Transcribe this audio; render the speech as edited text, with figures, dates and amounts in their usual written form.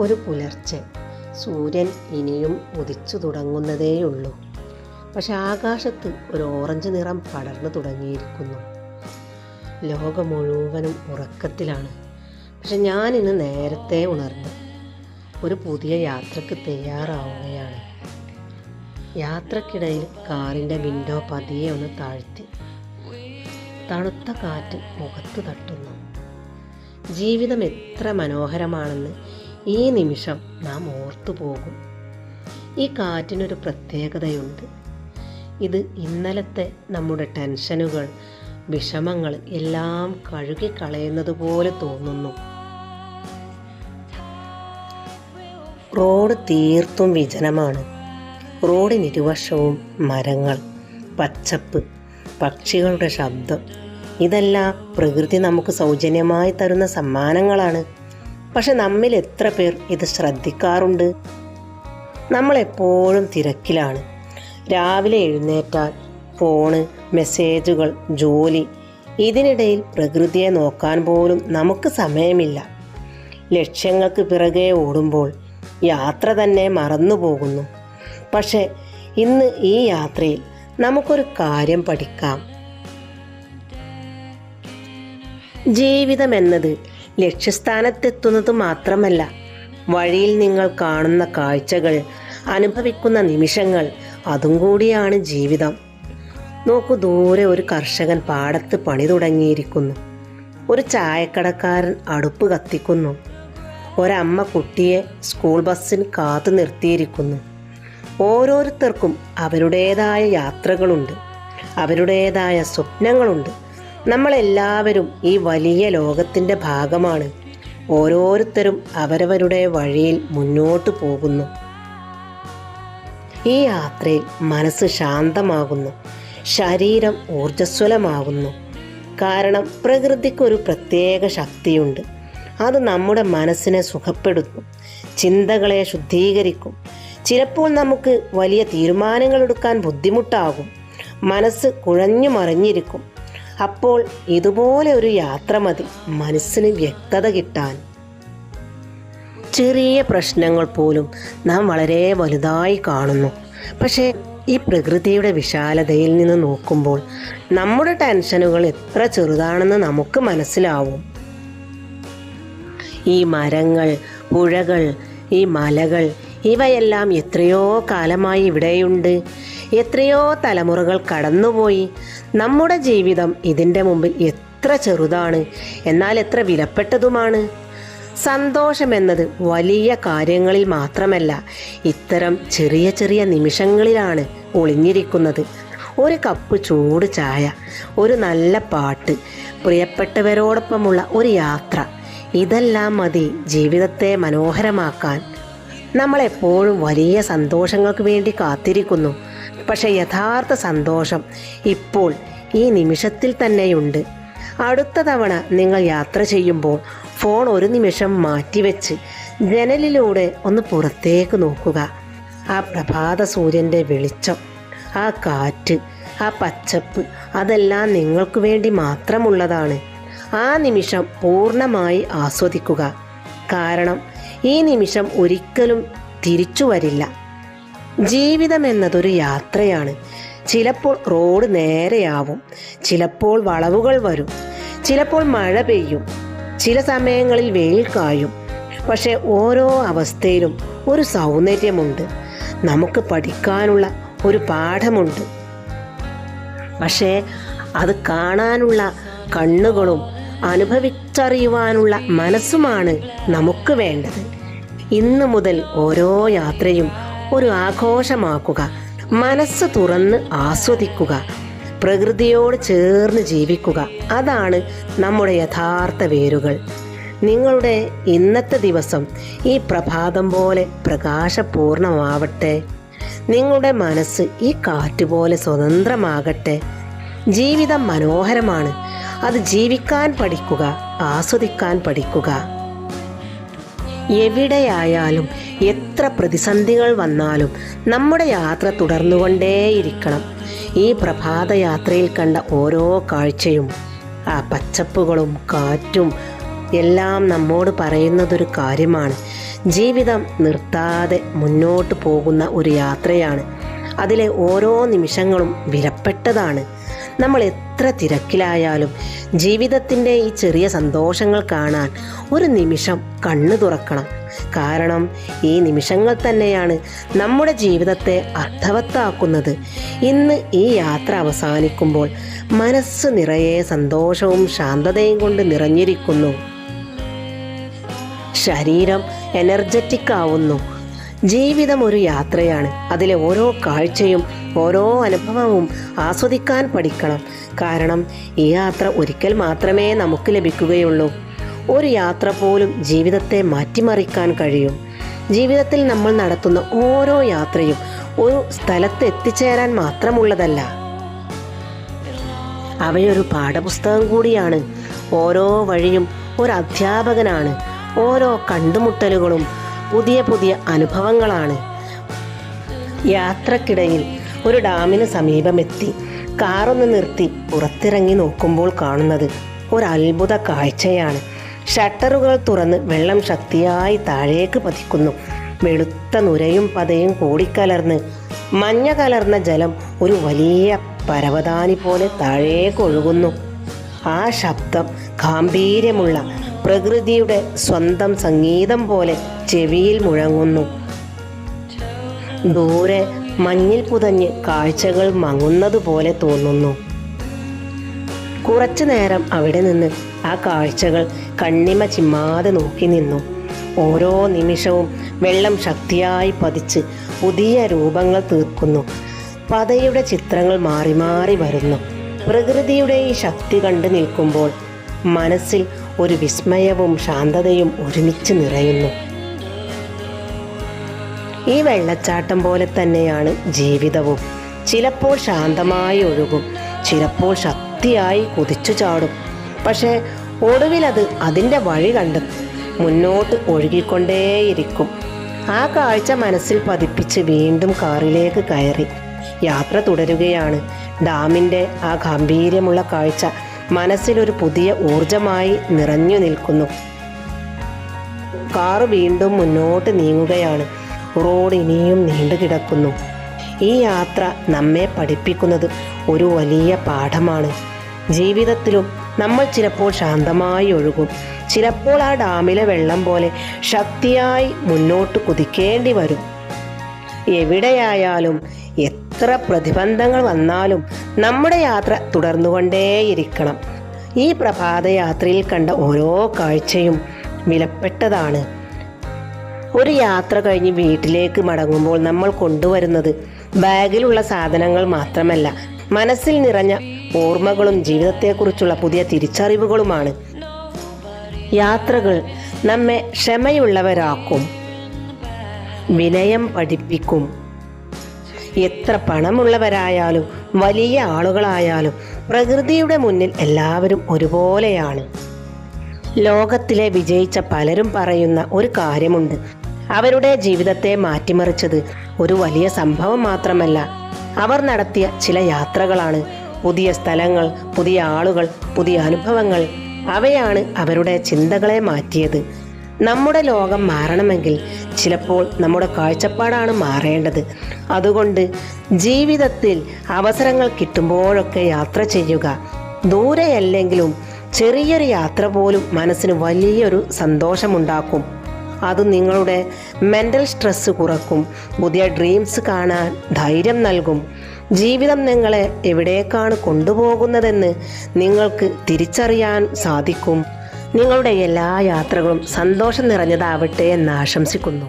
ഒരു പുലർച്ചെ സൂര്യൻ ഇനിയും ഉദിച്ചു തുടങ്ങുന്നതേയുള്ളൂ. പക്ഷെ ആകാശത്ത് ഒരു ഓറഞ്ച് നിറം പടർന്നു തുടങ്ങിയിരിക്കുന്നു. ലോകം മുഴുവനും ഉറക്കത്തിലാണ്. പക്ഷെ ഞാനിന്ന് നേരത്തെ ഉണർന്നു ഒരു പുതിയ യാത്രക്ക് തയ്യാറാവുകയാണ്. യാത്രക്കിടയിൽ കാറിൻ്റെ വിൻഡോ പതിയെ ഒന്ന് താഴ്ത്തി. തണുത്ത കാറ്റ് മുഖത്ത് തട്ടുന്നു. ജീവിതം എത്ര മനോഹരമാണെന്ന് ഈ നിമിഷം നാം ഓർത്തു പോകും. ഈ കാറ്റിനൊരു പ്രത്യേകതയുണ്ട്. ഇത് ഇന്നലത്തെ നമ്മുടെ ടെൻഷനുകൾ, വിഷമങ്ങൾ എല്ലാം കഴുകിക്കളയുന്നത് പോലെ തോന്നുന്നു. റോഡ് തീർത്തും വിജനമാണ്. റോഡിനിരുവശവും മരങ്ങൾ, പച്ചപ്പ്, പക്ഷികളുടെ ശബ്ദം. ഇതെല്ലാം പ്രകൃതി നമുക്ക് സൗജന്യമായി തരുന്ന സമ്മാനങ്ങളാണ്. പക്ഷെ നമ്മിൽ എത്ര പേർ ഇത് ശ്രദ്ധിക്കാറുണ്ട്? നമ്മളെപ്പോഴും തിരക്കിലാണ്. രാവിലെ എഴുന്നേറ്റാൽ ഫോണ്, മെസ്സേജുകൾ, ജോലി, ഇതിനിടയിൽ പ്രകൃതിയെ നോക്കാൻ പോലും നമുക്ക് സമയമില്ല. ലക്ഷ്യങ്ങൾക്ക് പിറകെ ഓടുമ്പോൾ യാത്ര തന്നെ മറന്നുപോകുന്നു. പക്ഷെ ഇന്ന് ഈ യാത്രയിൽ നമുക്കൊരു കാര്യം പഠിക്കാം. ജീവിതം എന്നത് ലക്ഷ്യസ്ഥാനത്തെത്തുന്നത് മാത്രമല്ല, വഴിയിൽ നിങ്ങൾ കാണുന്ന കാഴ്ചകൾ, അനുഭവിക്കുന്ന നിമിഷങ്ങൾ, അതും കൂടിയാണ് ജീവിതം. നോക്കൂ, ദൂരെ ഒരു കർഷകൻ പാടത്ത് പണി തുടങ്ങിയിരിക്കുന്നു. ഒരു ചായക്കടക്കാരൻ അടുപ്പ് കത്തിക്കുന്നു. ഒരമ്മ കുട്ടിയെ സ്കൂൾ ബസ്സിന് കാത്തു നിർത്തിയിരിക്കുന്നു. ഓരോരുത്തർക്കും അവരുടേതായ യാത്രകളുണ്ട്, അവരുടേതായ സ്വപ്നങ്ങളുണ്ട്. നമ്മളെല്ലാവരും ഈ വലിയ ലോകത്തിൻ്റെ ഭാഗമാണ്. ഓരോരുത്തരും അവരവരുടെ വഴിയിൽ മുന്നോട്ട് പോകുന്നു. ഈ യാത്രയിൽ മനസ്സ് ശാന്തമാകുന്നു, ശരീരം ഊർജ്ജസ്വലമാകുന്നു. കാരണം പ്രകൃതിക്കൊരു പ്രത്യേക ശക്തിയുണ്ട്. അത് നമ്മുടെ മനസ്സിനെ സുഖപ്പെടുത്തും, ചിന്തകളെ ശുദ്ധീകരിക്കും. ചിലപ്പോൾ നമുക്ക് വലിയ തീരുമാനങ്ങൾ എടുക്കാൻ ബുദ്ധിമുട്ടാകും, മനസ്സ് കുഴഞ്ഞു മറിഞ്ഞിരിക്കും. അപ്പോൾ ഇതുപോലെ ഒരു യാത്ര മതി മനസ്സിന് വ്യക്തത കിട്ടാൻ. ചെറിയ പ്രശ്നങ്ങൾ പോലും നാം വളരെ വലുതായി കാണുന്നു. പക്ഷേ ഈ പ്രകൃതിയുടെ വിശാലതയിൽ നിന്ന് നോക്കുമ്പോൾ നമ്മുടെ ടെൻഷനുകൾ എത്ര ചെറുതാണെന്ന് നമുക്ക് മനസ്സിലാവും. ഈ മരങ്ങൾ, പുഴകൾ, ഈ മലകൾ, ഇവയെല്ലാം എത്രയോ കാലമായി ഇവിടെയുണ്ട്. എത്രയോ തലമുറകൾ കടന്നുപോയി. നമ്മുടെ ജീവിതം ഇതിൻ്റെ മുമ്പിൽ എത്ര ചെറുതാണ്, എന്നാൽ എത്ര വിലപ്പെട്ടതുമാണ്. സന്തോഷമെന്നത് വലിയ കാര്യങ്ങളിൽ മാത്രമല്ല, ഇത്തരം ചെറിയ ചെറിയ നിമിഷങ്ങളിലാണ് ഒളിഞ്ഞിരിക്കുന്നത്. ഒരു കപ്പ് ചൂട് ചായ, ഒരു നല്ല പാട്ട്, പ്രിയപ്പെട്ടവരോടൊപ്പമുള്ള ഒരു യാത്ര, ഇതെല്ലാം മതി ജീവിതത്തെ മനോഹരമാക്കാൻ. നമ്മളെപ്പോഴും വലിയ സന്തോഷങ്ങൾക്ക് വേണ്ടി കാത്തിരിക്കുന്നു. പക്ഷെ യഥാർത്ഥ സന്തോഷം ഇപ്പോൾ ഈ നിമിഷത്തിൽ തന്നെയുണ്ട്. അടുത്ത തവണ നിങ്ങൾ യാത്ര ചെയ്യുമ്പോൾ ഫോൺ ഒരു നിമിഷം മാറ്റിവെച്ച് ജനലിലൂടെ ഒന്ന് പുറത്തേക്ക് നോക്കുക. ആ പ്രഭാത സൂര്യൻ്റെ വെളിച്ചം, ആ കാറ്റ്, ആ പച്ചപ്പ്, അതെല്ലാം നിങ്ങൾക്ക് വേണ്ടി മാത്രമുള്ളതാണ്. ആ നിമിഷം പൂർണ്ണമായി ആസ്വദിക്കുക. കാരണം ഈ നിമിഷം ഒരിക്കലും തിരിച്ചു വരില്ല. ജീവിതം എന്നതൊരു യാത്രയാണ്. ചിലപ്പോൾ റോഡ് നേരെയാവും, ചിലപ്പോൾ വളവുകൾ വരും, ചിലപ്പോൾ മഴ പെയ്യും, ചില സമയങ്ങളിൽ വെയിൽ കായും. പക്ഷെ ഓരോ അവസ്ഥയിലും ഒരു സൗന്ദര്യമുണ്ട്, നമുക്ക് പഠിക്കാനുള്ള ഒരു പാഠമുണ്ട്. പക്ഷേ അത് കാണാനുള്ള കണ്ണുകളും അനുഭവിച്ചറിയുവാനുള്ള മനസ്സുമാണ് നമുക്ക് വേണ്ടത്. ഇന്നു മുതൽ ഓരോ യാത്രയും ഒരു ആഘോഷമാക്കുക. മനസ്സ് തുറന്ന് ആസ്വദിക്കുക. പ്രകൃതിയോട് ചേർന്ന് ജീവിക്കുക. അതാണ് നമ്മുടെ യഥാർത്ഥ വേരുകൾ. നിങ്ങളുടെ ഇന്നത്തെ ദിവസം ഈ പ്രഭാതം പോലെ പ്രകാശപൂർണമാവട്ടെ. നിങ്ങളുടെ മനസ്സ് ഈ കാറ്റുപോലെ സ്വതന്ത്രമാകട്ടെ. ജീവിതം മനോഹരമാണ്. അത് ജീവിക്കാൻ പഠിക്കുക, ആസ്വദിക്കാൻ പഠിക്കുക. എവിടെയായാലും എത്ര പ്രതിസന്ധികൾ വന്നാലും നമ്മുടെ യാത്ര തുടർന്നുകൊണ്ടേയിരിക്കണം. ഈ പ്രഭാത യാത്രയിൽ കണ്ട ഓരോ കാഴ്ചയും, ആ പച്ചപ്പുകളും കാറ്റും എല്ലാം നമ്മോട് പറയുന്നതൊരു കാര്യമാണ്. ജീവിതം നിർത്താതെ മുന്നോട്ട് പോകുന്ന ഒരു യാത്രയാണ്. അതിലെ ഓരോ നിമിഷങ്ങളും വിലപ്പെട്ടതാണ്. നമ്മൾ എത്ര തിരക്കിലായാലും ജീവിതത്തിൻ്റെ ഈ ചെറിയ സന്തോഷങ്ങൾ കാണാൻ ഒരു നിമിഷം കണ്ണു തുറക്കണം. കാരണം ഈ നിമിഷങ്ങൾ തന്നെയാണ് നമ്മുടെ ജീവിതത്തെ അർത്ഥവത്താക്കുന്നത്. ഇന്ന് ഈ യാത്ര അവസാനിക്കുമ്പോൾ മനസ്സ് നിറയെ സന്തോഷവും ശാന്തതയും കൊണ്ട് നിറഞ്ഞിരിക്കുന്നു. ശരീരം എനർജറ്റിക് ആവുന്നു. ജീവിതം ഒരു യാത്രയാണ്. അതിലെ ഓരോ കാഴ്ചയും ഓരോ അനുഭവവും ആസ്വദിക്കാൻ പഠിക്കണം. കാരണം ഈ യാത്ര ഒരിക്കൽ മാത്രമേ നമുക്ക് ലഭിക്കുകയുള്ളൂ. ഒരു യാത്ര പോലും ജീവിതത്തെ മാറ്റിമറിക്കാൻ കഴിയും. ജീവിതത്തിൽ നമ്മൾ നടത്തുന്ന ഓരോ യാത്രയും ഒരു സ്ഥലത്ത് എത്തിച്ചേരാൻ മാത്രമുള്ളതല്ല, അവയൊരു പാഠപുസ്തകം കൂടിയാണ്. ഓരോ വഴിയും ഒരു അധ്യാപകനാണ്. ഓരോ കണ്ടുമുട്ടലുകളും പുതിയ പുതിയ അനുഭവങ്ങളാണ്. യാത്രക്കിടയിൽ ഒരു ഡാമിന് സമീപമെത്തി കാറൊന്ന് നിർത്തി പുറത്തിറങ്ങി നോക്കുമ്പോൾ കാണുന്നത് ഒരു അത്ഭുത കാഴ്ചയാണ്. ഷട്ടറുകൾ തുറന്ന് വെള്ളം ശക്തിയായി താഴേക്ക് പതിക്കുന്നു. വെളുത്ത നുരയും പതയും കൂടിക്കലർന്ന് മഞ്ഞ കലർന്ന ജലം ഒരു വലിയ പരവതാനി പോലെ താഴേക്ക് ഒഴുകുന്നു. ആ ശബ്ദം ഗാംഭീര്യമുള്ള പ്രകൃതിയുടെ സ്വന്തം സംഗീതം പോലെ ചെവിയിൽ മുഴങ്ങുന്നു. ദൂരെ മഞ്ഞിൽ പുതഞ്ഞ് കാഴ്ചകൾ മങ്ങുന്നതുപോലെ തോന്നുന്നു. കുറച്ചു നേരം അവിടെ നിന്ന് ആ കാഴ്ചകൾ കണ്ണിമ ചിമ്മാതെ നോക്കി നിന്നു. ഓരോ നിമിഷവും വെള്ളം ശക്തിയായി പതിച്ച് പുതിയ രൂപങ്ങൾ തീർക്കുന്നു. പതയുടെ ചിത്രങ്ങൾ മാറി മാറി വരുന്നു. പ്രകൃതിയുടെ ഈ ശക്തി കണ്ടു നിൽക്കുമ്പോൾ മനസ്സിൽ ഒരു വിസ്മയവും ശാന്തതയും ഒരുമിച്ച് നിറയുന്നു. ഈ വെള്ളച്ചാട്ടം പോലെ തന്നെയാണ് ജീവിതവും. ചിലപ്പോൾ ശാന്തമായി ഒഴുകും, ചിലപ്പോൾ ശക്തിയായി കുതിച്ചു ചാടും. പക്ഷേ ഒടുവിൽ അത് അതിൻ്റെ വഴി കണ്ടെത്തും, മുന്നോട്ട് ഒഴുകിക്കൊണ്ടേയിരിക്കും. ആ കാഴ്ച മനസ്സിൽ പതിപ്പിച്ച് വീണ്ടും കാറിലേക്ക് കയറി യാത്ര തുടരുകയാണ്. ഡാമിൻ്റെ ആ ഗാംഭീര്യമുള്ള കാഴ്ച മനസ്സിലൊരു പുതിയ ഊർജമായി നിറഞ്ഞു നിൽക്കുന്നു. കാറ് വീണ്ടും മുന്നോട്ട് നീങ്ങുകയാണ്. റോഡ് ഇനിയും നീണ്ടു കിടക്കുന്നു. ഈ യാത്ര നമ്മെ പഠിപ്പിക്കുന്നത് ഒരു വലിയ പാഠമാണ്. ജീവിതത്തിലും നമ്മൾ ചിലപ്പോൾ ശാന്തമായി ഒഴുകും, ചിലപ്പോൾ ആ ഡാമിലെ വെള്ളം പോലെ ശക്തിയായി മുന്നോട്ട് കുതിക്കേണ്ടി വരും. എവിടെയായാലും എത്ര പ്രതിബന്ധങ്ങൾ വന്നാലും നമ്മുടെ യാത്ര തുടർന്നുകൊണ്ടേയിരിക്കണം. ഈ പ്രഭാതയാത്രയിൽ കണ്ട ഓരോ കാഴ്ചയും വിലപ്പെട്ടതാണ്. ഒരു യാത്ര കഴിഞ്ഞ് വീട്ടിലേക്ക് മടങ്ങുമ്പോൾ നമ്മൾ കൊണ്ടുവരുന്നത് ബാഗിലുള്ള സാധനങ്ങൾ മാത്രമല്ല, മനസ്സിൽ നിറഞ്ഞ ഓർമ്മകളും ജീവിതത്തെക്കുറിച്ചുള്ള പുതിയ തിരിച്ചറിവുകളുമാണ്. യാത്രകൾ നമ്മെ ക്ഷമയുള്ളവരാക്കും, വിനയം പഠിപ്പിക്കും. എത്ര പണമുള്ളവരായാലും വലിയ ആളുകളായാലും പ്രകൃതിയുടെ മുന്നിൽ എല്ലാവരും ഒരുപോലെയാണ്. ലോകത്തിലെ വിജയിച്ച പലരും പറയുന്ന ഒരു കാര്യമുണ്ട്. അവരുടെ ജീവിതത്തെ മാറ്റിമറിച്ചത് ഒരു വലിയ സംഭവം മാത്രമല്ല, അവർ നടത്തിയ ചില യാത്രകളാണ്. പുതിയ സ്ഥലങ്ങൾ, പുതിയ ആളുകൾ, പുതിയ അനുഭവങ്ങൾ, അവയാണ് അവരുടെ ചിന്തകളെ മാറ്റിയത്. നമ്മുടെ ലോകം മാറണമെങ്കിൽ ചിലപ്പോൾ നമ്മുടെ കാഴ്ചപ്പാടാണ് മാറേണ്ടത്. അതുകൊണ്ട് ജീവിതത്തിൽ അവസരങ്ങൾ കിട്ടുമ്പോഴൊക്കെ യാത്ര ചെയ്യുക. ദൂരെയല്ലെങ്കിലും ചെറിയൊരു യാത്ര പോലും മനസ്സിന് വലിയൊരു സന്തോഷമുണ്ടാക്കും. അത് നിങ്ങളുടെ മെൻ്റൽ സ്ട്രെസ് കുറക്കും, പുതിയ ഡ്രീംസ് കാണാൻ ധൈര്യം നൽകും. ജീവിതം നിങ്ങളെ എവിടേക്കാണ് കൊണ്ടുപോകുന്നതെന്ന് നിങ്ങൾക്ക് തിരിച്ചറിയാൻ സാധിക്കും. നിങ്ങളുടെ എല്ലാ യാത്രകളും സന്തോഷം നിറഞ്ഞതാവട്ടെ എന്ന് ആശംസിക്കുന്നു.